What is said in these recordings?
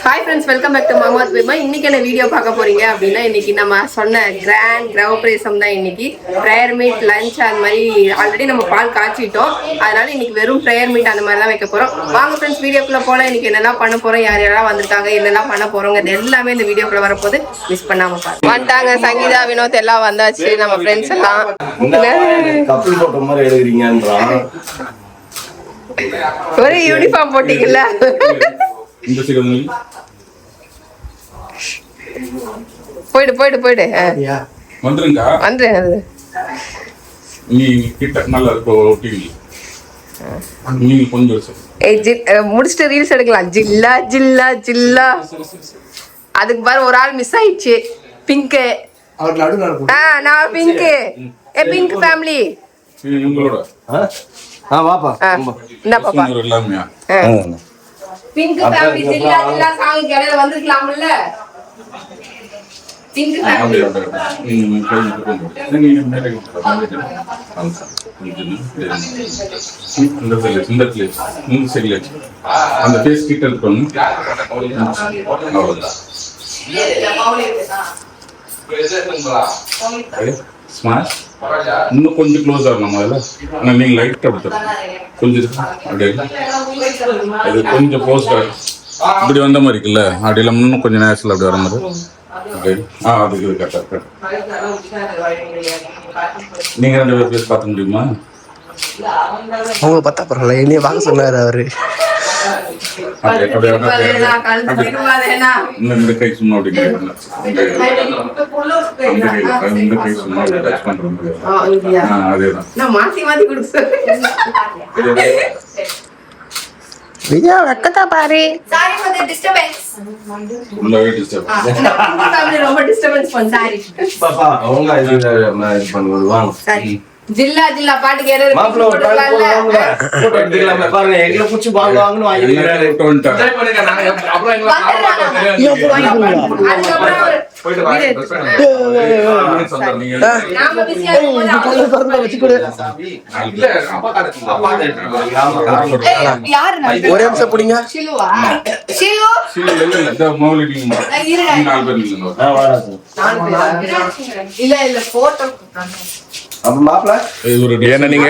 Hi friends, welcome back to Mama's Bima. இன்னைக்கு என்ன video பார்க்க போறீங்க அப்படின்னா இன்னைக்கு நம்ம சொன்ன கிராண்ட் கிரவப்பிரேசம் தான் இன்னைக்கு பிரேயர் மீட் லஞ்ச் அந்த மாதிரி ஆல்ரெடி நம்ம பால் காய்ச்சிட்டோம். அதனால இன்னைக்கு வெறும் பிரேயர் மீட் அந்த மாதிரி தான் வைக்க போறோம். வாங்க ஃப்ரெண்ட்ஸ் வீடியோக்குள்ள போலாம். இன்னைக்கு என்னெல்லாம் பண்ண போறோம், யார் யாரெல்லாம் வந்திருக்காங்க, என்னெல்லாம் பண்ண போறோங்க எல்லாமே இந்த வீடியோக்குள்ள வரப்போது மிஸ் பண்ணாம பாருங்க. வந்துட்டாங்க சங்கீதா வினோத் எல்லாம் வந்தாச்சு, நம்ம ஃப்ரெண்ட்ஸ் எல்லாம். கப்பல் போட்ட மாதிரி எழுதுறீங்கன்றான். ஒரே யூனிஃபார்ம் போட்டீங்கல்ல. இந்த சைடு போய்டு வந்துருங்க. வந்துரு நீ கிட்ட நல்லா இருக்கு டிவி. நீ கொஞ்சம் முடிச்சிட்டு ரீல்ஸ் எடுக்கலாம். ஜில்லா ஜில்லா ஜில்லா. அதுக்கு பாரு ஒரு ஆள் மிஸ் ஆயிடுச்சு. பிங்க். நான் பிங்க். Pink family. உங்களோட வாப்பா என்ன பாப்பா எல்லாமே பிங்க் ஃபேமிலி ஜில்லா ஜில்லா சாங் கேளல வந்திருக்கலாம்ல. பிங்க் ஃபேமிலி அந்த பேஸ் கிட்ட இருக்கணும். ஸ்மாஷ் இன்னும் கொஞ்சம் க்ளோஸ் ஆகணும் அதில். ஆனால் நீங்கள் லைட்டாக எடுத்துருங்க கொஞ்சம் அப்படியே இது கொஞ்சம் போஸ்டாக இப்படி வந்த மாதிரி இருக்குல்ல. அப்படி இல்லாமல் இன்னும் கொஞ்சம் நேரத்தில் அப்படி வர மாதிரி. ஓகே அதுக்கு இது கரெக்டாக. நீங்கள் 2 பேர் பேசி பார்க்க முடியுமா? அவங்கள பார்த்தா பரவாயில்ல, என்னைய பார்க்க சொன்னார் அவரு. இந்த கை சும்மா அப்படி இந்த கை சும்மா டச் பண்றது. அதேதான் விஜயா வெக்கத்தா பாரு. Sorry for the disturbance. உள்ளவே டிஸ்டர்பன்ஸ். ரொம்ப டிஸ்டர்பன்ஸ் பண்ண சாரி. பாப்பா அவங்க இது பண்ணுவாங்க. வாங்க ஜில்லா ஜில்லா பாட்டு கேக்குறது போட்டுக்கலாம்ல. எடுத்துக்கலாமே பாருங்க. எங்க குச்சி வாங்குவாங்கன்னு வாங்கிக்கிறாரு. ட்ரை பண்ணுங்க. நான் அப்புறம் எங்க நாம பிஸியா இருக்கோம். வச்சு கொடு. யாரு ஒரே நிமிஷம் புடிங்க. ஷிலுவா ஷிலு இல்ல மௌலிடி 4 பேர் இல்ல போட்டோ அப்ப மாப்ள என்ன நீங்க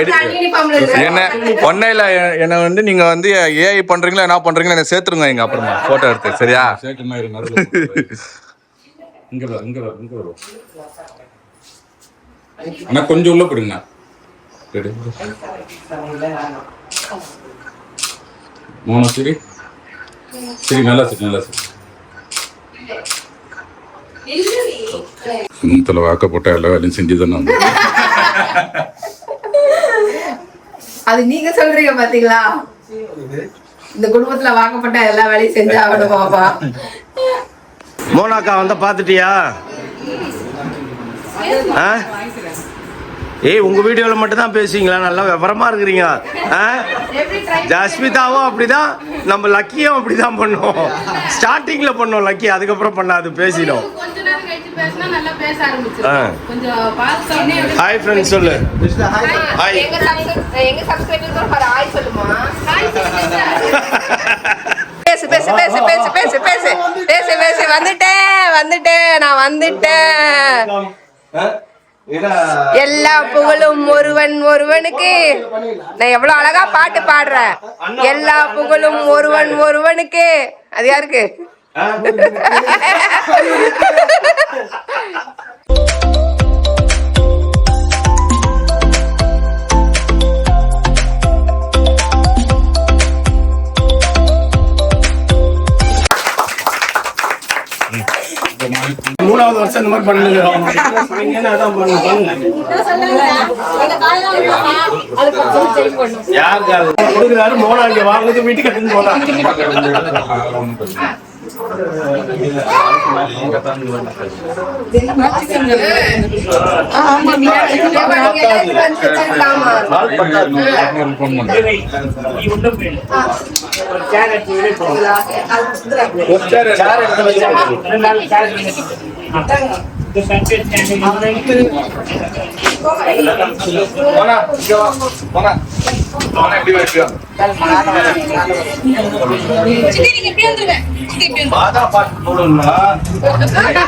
என்ன ஒன்னே இல்ல என்ன வந்து நீங்க வந்து ஏஐ பண்றீங்களா என்ன பண்றீங்களா என்ன சேர்த்துருங்க இங்க அப்புறமா போட்டோ எடுத்து. சரியா? இங்க வரும். ஆனா கொஞ்சம் உள்ள போடுங்க. மோனோ சரி சரி நல்லா சரி. சுமத்துல வாக்க போட்டா எல்லா வேலையும் செஞ்சுதானே. அது நீங்க சொல்றீங்க பாத்தீங்களா? இந்த குடும்பத்துல வாக்கப்பட்ட எல்லா வேலையும் செஞ்சு ஆகணும் பாப்பா. மோனாக்கா வந்த பாத்துட்டியா? ஏய் உங்க வீடியோல மட்டும் தான் பேசுவீங்களா? நல்லா விவரமா இருக்கிறீங்க. ஜஸ்மிதாவும் அப்படிதான், நம்ம லக்கியும் அப்படிதான் பண்ணோம். ஸ்டார்டிங்ல பண்ணோம் லக்கி, அதுக்கப்புறம் பண்ணாது பேசிடும். ஹாய் ஃப்ரெண்ட்ஸ் சொல்லு. ஹாய் எங்க சப்ஸ்கிரைபர் பாரு ஹாய் சொல்லுமா. பேசு பேசு பேசு பேசு பேசு பேசு பேசு பேசு. வந்துட்டேன் நான் வந்துட்டேன். எல்லா புகழும் ஒருவனுக்கு. நான் எவ்வளவு அழகா பாட்டு பாடுறேன். எல்லா புகழும் ஒருவனுக்கு. அது யாருக்கு? மூணாவது வருஷம் இந்த மாதிரி பண்ணுங்க. யாரு மோனா இங்க வாங்குது வீட்டுக்கு எடுத்து போலாம்.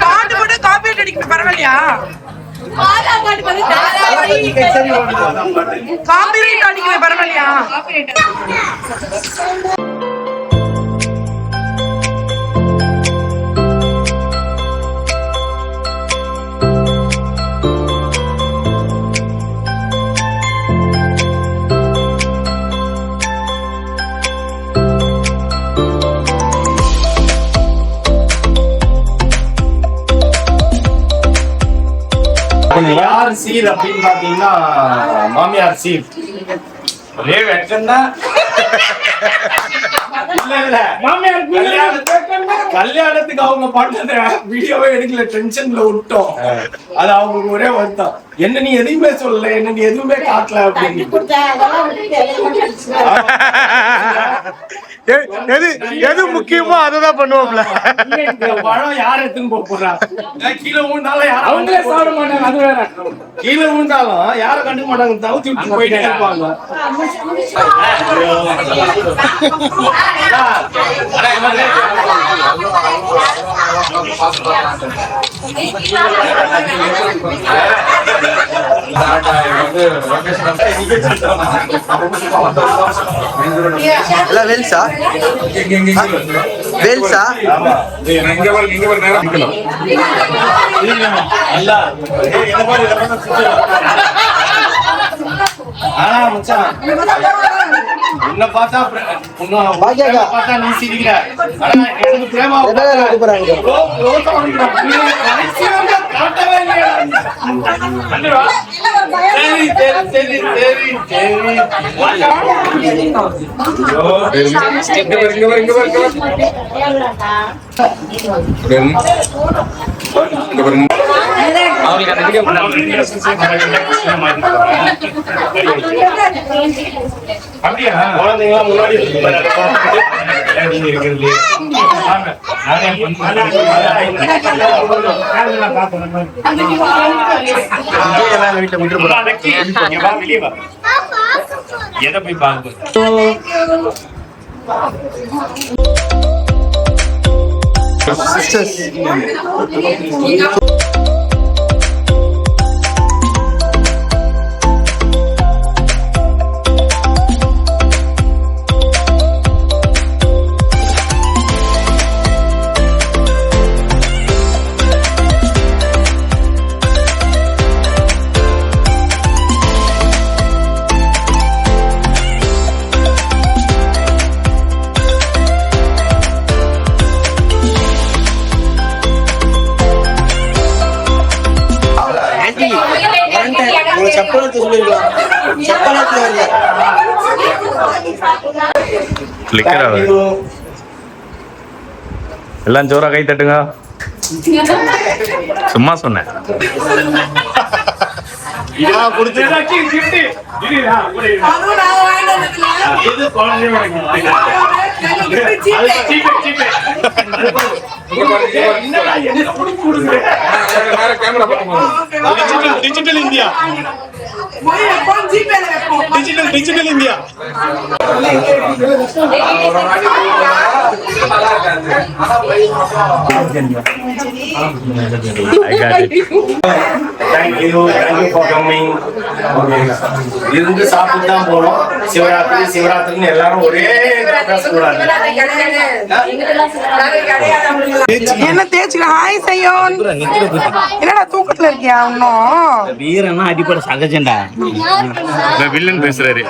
பாட்டு போட்டு காப்பி அடிக்க பரவாயில்லையா? காப்பி அடிக்க பரவாயில்லையா? யார் சீர் அப்படின்னு பாத்தீங்கன்னா மாமியார் சீர் ஒரே வெட்கம்னா கல்யாணத்துக்கு அவங்க பண்ணத வீடியோவே எடுக்கல, டென்ஷன்ல விட்டோம். அது அவங்களுக்கு ஒரே வருத்தம், என்ன நீ எதுவுமே சொல்லல, என்ன நீ எதுவுமே காட்டல அப்படின்னு. எது முக்கியமோ அததான் பண்ணுவோம்ல. பழம் யார் எடுத்துன்னு போக போறா? கீழே விழுந்தாலும் அவங்களே சாப்பிட மாட்டாங்க. அது வேற, கீழே விழுந்தாலும் யாரும் கண்டுக்க மாட்டாங்க, தவிர்த்து விட்டு போயிட்டே இருப்பாங்க. வெல்சா வெல்சா உன்னை பார்த்தா பார்த்தா நீ சிரிக்கிற, ஆனா எனக்கு பிரேமா காட்டவே இல்லையா? சரி சரி சரி சரி அப்படியா? குழந்தைங்களா முன்னாடி எதை போய் பாருங்க. எல்லாம் ஜோரா கை தட்டுங்க. சும்மா சொன்னேன். Digital India, digital India. இருந்து சாப்பிட்டு தான் போறோம். சிவராத்திரி சிவராத்திரின்னு எல்லாரும் ஒரே பேசக்கூடாது. என்ன தேய்ச்சிக்க? ஹாய் செய்யோன், என்னடா தூக்கத்துல இருக்கியா? இன்னும் வீரன்னா அடிப்படை சகஜண்டா. வில்லன் பேசுறாரு.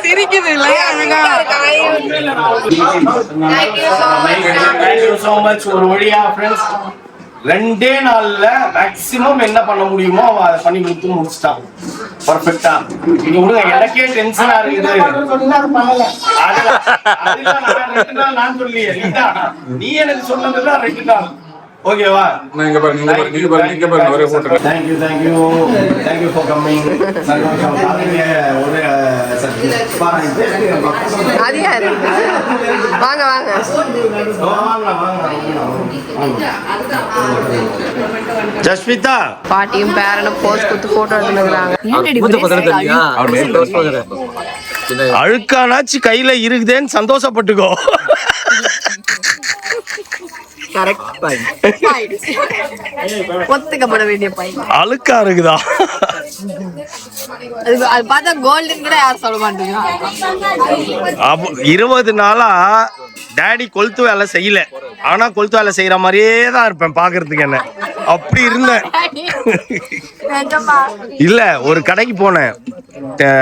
சிரிக்குது இல்ல? ஒரு வழியா ஃப்ரெண்ட்ஸ் 2 நாள்ல மேக்ஸிமம் என்ன பண்ண முடியுமோ அதை பண்ணி கொடுத்து முடிச்சிட்டான் பர்ஃபெக்டா. நீங்க விடுங்க, எனக்கே டென்ஷனா இருக்குது. நான் சொல்லியே, நீ எனக்கு சொன்னதுதான் 2 நாள். ஓகேவா? நீங்க பாருங்க ஒரே போட்டோ. Thank you for coming. ஒரு அது யாரு? வாங்க வாங்க. ஜஸ்மிதா பாட்டியும் பேரனும் போஸ் கொடுத்து போட்டோ எடுத்துக்கிறாங்க. அழுக்கானாச்சு கையில இருக்குதேன்னு சந்தோஷப்பட்டுக்கோ. ஒத்துக்கப்பட வேண்டிய பையன். அழுக்கா இருக்குதா? அது பார்த்தா கோல்டன் கூட யாரும் சொல்ல மாட்டீங்க. 20 நாளா டேடி கொளுத்து வேலை செய்யல, ஆனா கொளுத்து வேலை செய்யற மாதிரியே தான் இருப்பேன் பாக்குறதுக்கு. என்ன அப்படி இருந்தேன். இல்ல, ஒரு கடைக்கு போனேன்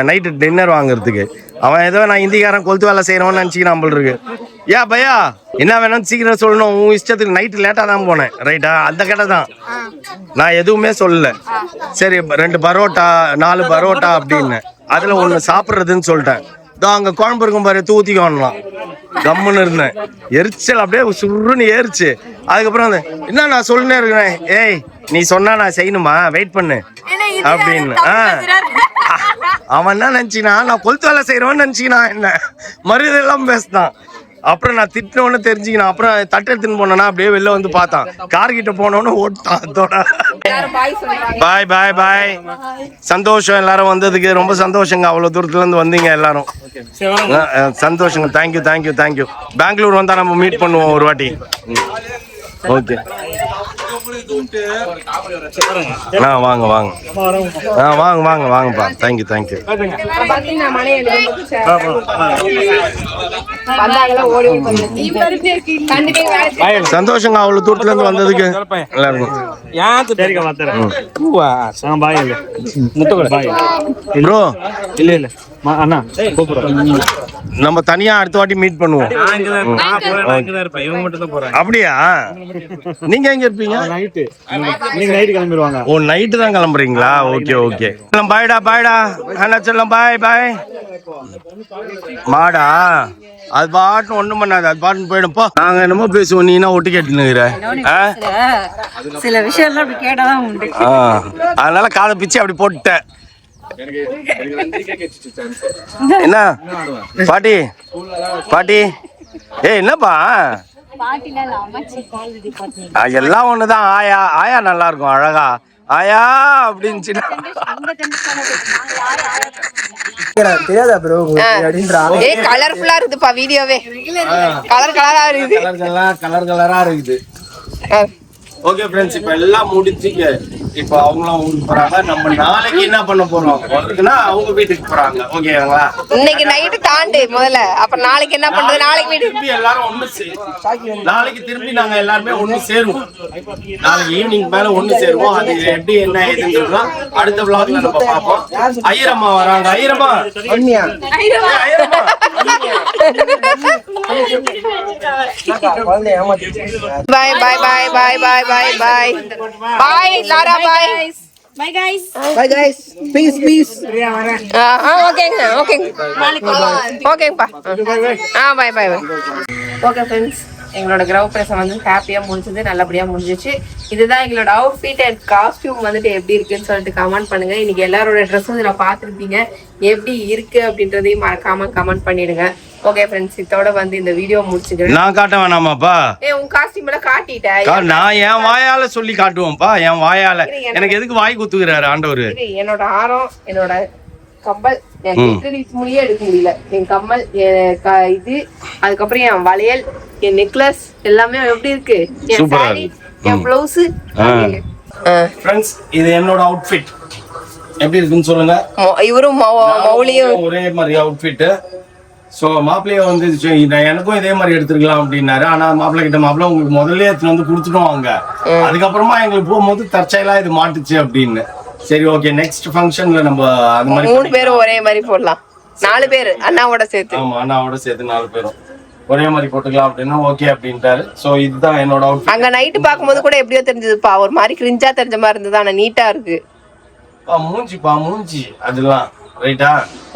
நைட்டு டின்னர் வாங்குறதுக்கு. அவன் ஏதோ நான் இந்திக்காரன் கொளுத்து வேலை செய்யறவன்னு நினைச்சுக்கிறான் போல் இருக்கு. ஏன் பையா என்ன வேணும்னு சீக்கிரம் சொல்லணும், உன் இஷ்டத்துக்கு. நைட்டு லேட்டா தான் போனேன், ரைட்டா? அந்த கடை தான், நான் எதுவுமே சொல்லல. சரி 2 பரோட்டா 4 பரோட்டா அப்படின்னு, அதுல 1 சாப்பிட்றதுன்னு சொல்லிட்டேன். அங்க குழம்பு இருக்கும் பாரு, தூத்திக்கோலாம். கம்முன்னு இருந்தேன். எரிச்சல் அப்படியே சுருன்னு ஏறிச்சு. அதுக்கப்புறம் என்ன நான் சொல்லினே இருக்கிறேன், ஏய் நீ சொன்னா நான் செய்யணுமா, வெயிட் பண்ணு அப்படின்னு. அவன் என்ன நினைச்சினா நான் கொளுத்து வேலை செய்யறவன்னு நினைச்சினா, என்ன மரியாதை எல்லாம் பேசினான். அப்புறம் நான் திட்டினோன்னு தெரிஞ்சுக்கினேன். அப்புறம் தட்டு எடுத்துன்னு போனேன்னா அப்படியே வெளில வந்து பார்த்தான். கார்கிட்ட போனோன்னு ஓட்டான் அதோட. பாய் பாய் பாய். சந்தோஷம் எல்லாரும் வந்ததுக்கு, ரொம்ப சந்தோஷங்க. அவ்வளோ தூரத்துல இருந்து வந்தீங்க எல்லாரும், சந்தோஷங்க. Thank you thank you thank you. பெங்களூர் வந்தா நம்ம மீட் பண்ணுவோம் ஒரு வாட்டி. ஓகே, வாங்க வாங்க. வாங்க வாங்க வாங்கப்பா. Thank you thank you. சந்தோஷங்க அவ்வளவு தூரத்துல இருந்து வந்ததுக்கு எல்லாருக்கும். ப்ரோ நம்ம தனியா அடுத்த வாட்டி மீட் பண்ணுவோம். அப்படியா? நீங்க எங்க இருப்பீங்க? ஓ, நைட்டு தான் கிளம்புறீங்களா? Okay okay. பாய்டா பாய்டா அண்ணா செல்லம், பாய் பாய். மாடா அது பாட்டு ஒண்ணும் பண்ணாது, அது பாட்டு போயிடும். போ, நாங்க என்னமோ பேசுவோம், நீ என்ன ஒட்டு கேட்டுனுங்கிற. சில விஷயம் அப்படி கேட்டாதான் உண்டு. அதனால காதை பிச்சு அப்படி போட்டுட்டேன். என்ன பாட்டி பாட்டி? என்னப்பா எல்லாம் ஒண்ணுதான். ஆயா ஆயா நல்லா இருக்கும், அழகா ஆயா அப்படின்னு. தெரியாதா ப்ரோ அப்படின்றா. கலர்ஃபுல்லா இருக்குதுப்பா வீடியோவே. கலர் கலரா இருக்குது, கலர் கலரா இருக்குது. ஓகே ஃப்ரெண்ட்ஸ், இப்போ எல்லாம் முடிச்சுங்க. இப்போ அவங்களாம் ஊருக்கு போறாங்க. நம்ம நாளைக்கு என்ன பண்ண போறோம் இருக்குன்னா, அவங்க வீட்டுக்கு போறாங்க. ஓகேங்களா? இன்னைக்கு நைட்டு தாண்டு முதல்ல, அப்புறம் நாளைக்கு என்ன பண்றது? நாளைக்கு வீட்டுக்கு எல்லாரும் ஒண்ணு நாளைக்கு திரும்பி நாங்க எல்லாருமே ஒண்ணு சேருவோம். நாளைக்கு ஈவினிங் மேல ஒண்ணு சேருவோம். அது எப்படி என்ன ஏதுன்னு அடுத்த vlogல நம்ம பார்ப்போம். ஐயரம்மா வராங்க. ஐயரம்மா பாய் பாய் பாய் பாய் பாய் பாய் பாய் பாய் லாரா பாய். Bye guys. Bye guys. Peace peace. ஓகேங்க ஓகேங்க ஓகேங்கப்பா. பாய் பாய் பாய். ஓகே ஃப்ரெண்ட்ஸ், எங்களோட கிரகப்பிரவேசம் வந்து ஹாப்பியா முடிஞ்சது, நல்லபடியா முடிஞ்சிச்சு. இதுதான் எங்களோட அவுட்ஃபிட் அண்ட் காஸ்டியூம் வந்துட்டு எப்படி இருக்குன்னு சொல்லிட்டு கமெண்ட் பண்ணுங்க. இன்னைக்கு எல்லாரோட ட்ரெஸ்ஸும் இதில் பார்த்துருப்பீங்க, எப்படி இருக்கு அப்படின்றதையும் மறக்காம கமெண்ட் பண்ணிடுங்க. ஓகே ஃப்ரெண்ட்ஸ், இதோட வந்து இந்த வீடியோ முடிச்சுக்கிறேன். நான் காட்ட வேணாமாப்பா? உன் காஸ்டியூம் எல்லாம் காட்டிட்டேன். நான் என் வாயால சொல்லி காட்டுவோம்ப்பா, என் வாயால. எனக்கு எதுக்கு வாய் குத்துக்கிறாரு ஆண்டவர்? என்னோட ஆரம், என்னோட கம்மல், என் முடியே எடுக்க முடியல. என் கம்மல், இது, அதுக்கப்புறம் என் வளையல், என் நெக்லஸ் எல்லாமே எப்படி இருக்கு? என் சாரி, என் பிளவுஸ். ஃப்ரெண்ட்ஸ், இது என்னோட அவுட்ஃபிட். எப்படி இருக்குன்னு சொல்லுங்க. இவரும் மௌலியும் ஒரே மாதிரி அவுட்ஃபிட். ஸோ மாப்பிள்ளைய வந்து எனக்கும் இதே மாதிரி எடுத்துருக்கலாம் அப்படின்னாரு. ஆனா மாப்பிள்ளை கிட்ட, மாப்பிள்ளை உங்களுக்கு முதல்ல எடுத்துட்டு வந்து கொடுத்துட்டோம் அங்க. அதுக்கப்புறமா எங்களுக்கு போகும்போது தற்செயலா இது மாட்டுச்சு அப்படின்னு. சரி ஓகே, நெக்ஸ்ட் ஃபங்க்ஷன்ல நம்ம அந்த மாதிரி 3 பேரும் ஒரே மாதிரி போடலாம். 4 பேர் அண்ணாவோட சேர்த்து. ஆமா, அண்ணாவோட சேர்த்து 4 பேரும் ஒரே மாதிரி போட்டுக்கலாம் அப்படின்னா ஓகே அப்படின்ட்டாரு. ஸோ இதுதான் என்னோட அவுட்ஃபிட். அங்க நைட்டு பார்க்கும்போது கூட எப்படியோ தெரிஞ்சதுப்பா, ஒரு மாதிரி கிரிஞ்சா தெரிஞ்ச மாதிரி இருந்தது. ஆனா நீட்டா இருக்கு. மூஞ்சி அதெல்லாம் ரைட்டா?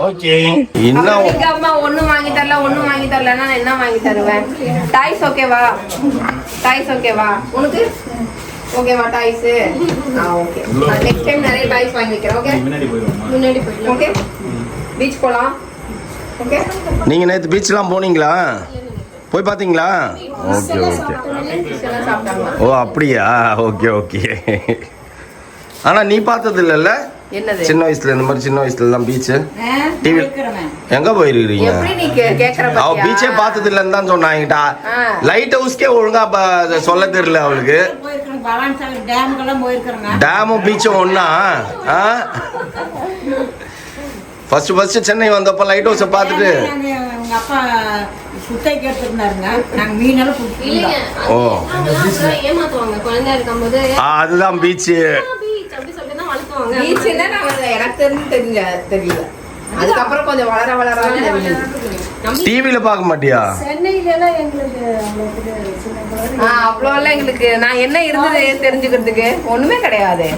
ஓகே. இன்னும் அம்மா ஒண்ணும் வாங்கி தரலன்னா நான் என்ன வாங்கி தருவேன்? டாய்ஸ் ஓகேவா? டாய்ஸ் ஓகேவா உனக்கு? ஓகேவா டாய்ஸ்? ஓகே, நெக்ஸ்ட் டைம் நிறைய டாய்ஸ் வாங்கி வைக்கிறேன். ஓகே, முன்னாடி போயிடலாம். ஓகே, பீச் போலாம். ஓகே நீங்கள் நேற்று பீச்லாம் போனீங்களா? போய் பார்த்தீங்களா? Okay okay. சாப்பிட்டாங்களா? ஓ அப்படியா? Okay okay. ஆனால் நீ பார்த்தது இல்லைல்ல என்னது? சின்ன வயசுல இந்த மாதிரி சின்ன வயசுல தான் பீச்சு டிவி எங்க போயிருக்கிறீங்க? எப்படி நீ கேக்குற அவ பாத்தியா? பீச்சே பார்த்தது இல்லைன்னு தான் சொன்னாங்கிட்ட. லைட் ஹவுஸ்க்கே ஒழுங்கா சொல்ல தெரியல அவளுக்கு. டேமும் பீச்சும் ஒன்னா? ஃபர்ஸ்ட் சென்னை வந்தப்ப லைட் ஹவுஸை பார்த்துட்டு உங்க அப்பா குத்தைக்கு எடுத்துருந்தாருங்க. நாங்க மீனெல்லாம் பிடிச்சிருந்தோம். ஓ ஏமாத்துவாங்க குழந்தையா இருக்கும்போது அதுதான் பீச்சு. அப்படி சொல்லிட்டு தான் வளர்த்துவாங்க. பீச்சுன்னா எனக்கு தெரியல. அதுக்கப்புறம் கொஞ்சம் வளர வளர டிவியில பார்க்க மாட்டியா? சென்னையில எல்லாம் எங்களுக்கு அவ்வளோ எல்லாம் எங்களுக்கு நான் என்ன இருந்தது தெரிஞ்சுக்கிறதுக்கு ஒண்ணுமே கிடையாது.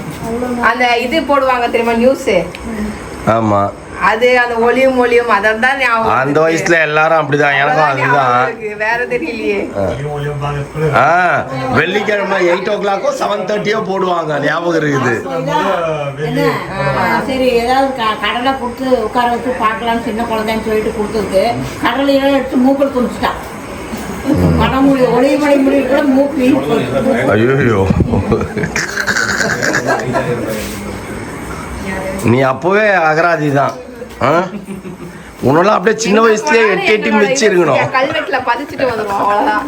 அந்த இது போடுவாங்க தெரியுமா நியூஸ்? ஆமா அது அந்த ஒளியும் அதான் ஞாபகம். அந்த வயசுல எல்லாரும் அப்படிதான். எனக்கும் அதுதான். வேற தெரியலையே. வெள்ளிக்கிழமை 8 o'clock 7:30 போடுவாங்க. ஞாபகம் இருக்குது. சரி ஏதாவது கடலை கொடுத்து உட்கார வச்சு பார்க்கலாம்னு சின்ன குழந்தைன்னு சொல்லிட்டு கொடுத்துருக்கு. கடலையெல்லாம் எடுத்து மூக்கில் குடிச்சிட்டான். மனமொழி ஒளி மணி மொழி கூட மூக்கு. ஐயோ நீ அப்பவே அகராதி தான். உன்னெல்லாம் அப்படியே சின்ன வயசுலயே எட்டி மிச்சு இருக்கணும். கல்வெட்டுல பதிச்சுட்டு வந்துடும் அவ்வளவுதான்.